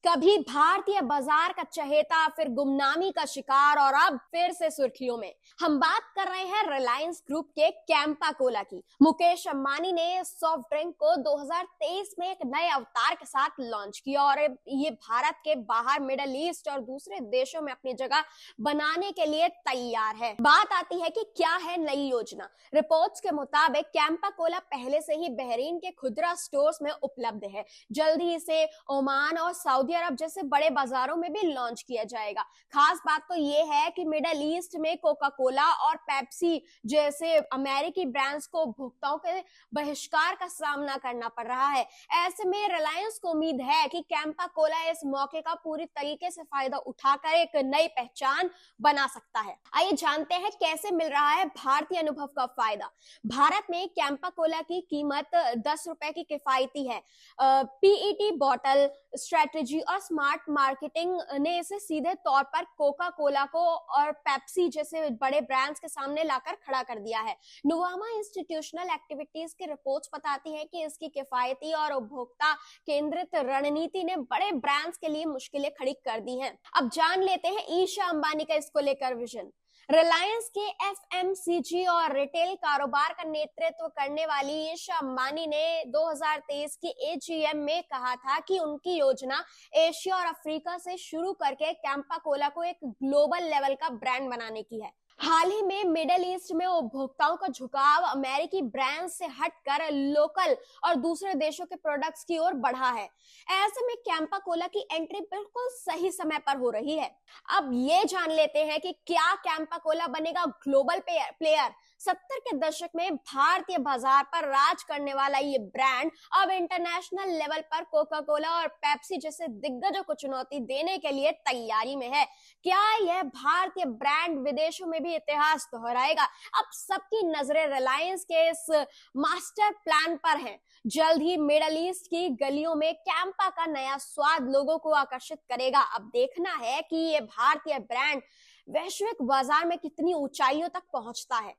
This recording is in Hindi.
कभी भारतीय बाजार का चहेता, फिर गुमनामी का शिकार और अब फिर से सुर्खियों में। हम बात कर रहे हैं रिलायंस ग्रुप के कैंपा कोला की। मुकेश अंबानी ने सॉफ्ट ड्रिंक को 2023 में एक नए अवतार के साथ लॉन्च किया और ये भारत के बाहर, मिडिल ईस्ट और दूसरे देशों में अपनी जगह बनाने के लिए तैयार है। बात आती है कि क्या है नई योजना। रिपोर्ट्स के मुताबिक कैंपा कोला पहले से ही बहरीन के खुदरा स्टोर्स में उपलब्ध है। जल्द ही इसे ओमान और सऊदी अरब जैसे बड़े बाजारों में भी लॉन्च किया जाएगा। खास बात तो ये है कि मिडिल ईस्ट में कोका कोला और पेप्सी जैसे अमेरिकी ब्रांड्स को उपभोक्ताओं के बहिष्कार का सामना करना पड़ रहा है। ऐसे में रिलायंस को उम्मीद है कि कैंपा कोला इस मौके का पूरी तरीके से फायदा उठाकर एक नई पहचान बना सकता है। आइए जानते हैं कैसे मिल रहा है भारतीय अनुभव का फायदा। भारत में कैंपा कोला की कीमत 10 रुपए की किफायती है। पीईटी बॉटल स्ट्रेटेजी और स्मार्ट मार्केटिंग ने इसे सीधे तौर पर कोका कोला को और पेप्सी जैसे बड़े ब्रांड्स के सामने लाकर खड़ा कर दिया है। नुवामा इंस्टीट्यूशनल एक्टिविटीज की रिपोर्ट्स बताती है कि इसकी किफायती और उपभोक्ता केंद्रित रणनीति ने बड़े ब्रांड्स के लिए मुश्किलें खड़ी कर दी हैं। अब जान लेते हैं ईशा अंबानी का इसको लेकर विजन। रिलायंस के एफएमसीजी और रिटेल कारोबार का नेतृत्व करने वाली ईशा अंबानी ने 2023 की एजीएम में कहा था कि उनकी योजना एशिया और अफ्रीका से शुरू करके कैंपा कोला को एक ग्लोबल लेवल का ब्रांड बनाने की है। हाल ही में मिडिल ईस्ट में उपभोक्ताओं का झुकाव अमेरिकी ब्रांड से हटकर लोकल और दूसरे देशों के प्रोडक्ट्स की ओर बढ़ा है। ऐसे में कैंपा कोला की एंट्री बिल्कुल सही समय पर हो रही है। अब ये जान लेते हैं कि क्या कैंपा कोला बनेगा ग्लोबल प्लेयर। 70 के दशक में भारतीय बाजार पर राज करने वाला ये ब्रांड अब इंटरनेशनल लेवल पर कोका कोला और पेप्सी जैसे दिग्गजों को चुनौती देने के लिए तैयारी में है। क्या यह भारतीय ब्रांड विदेशों में भी इतिहास दोहराएगा? अब सबकी नजरें रिलायंस के इस मास्टर प्लान पर हैं। जल्द ही मिडिल ईस्ट की गलियों में कैंपा का नया स्वाद लोगों को आकर्षित करेगा। अब देखना है कि ये भारतीय ब्रांड वैश्विक बाजार में कितनी ऊंचाइयों तक पहुंचता है।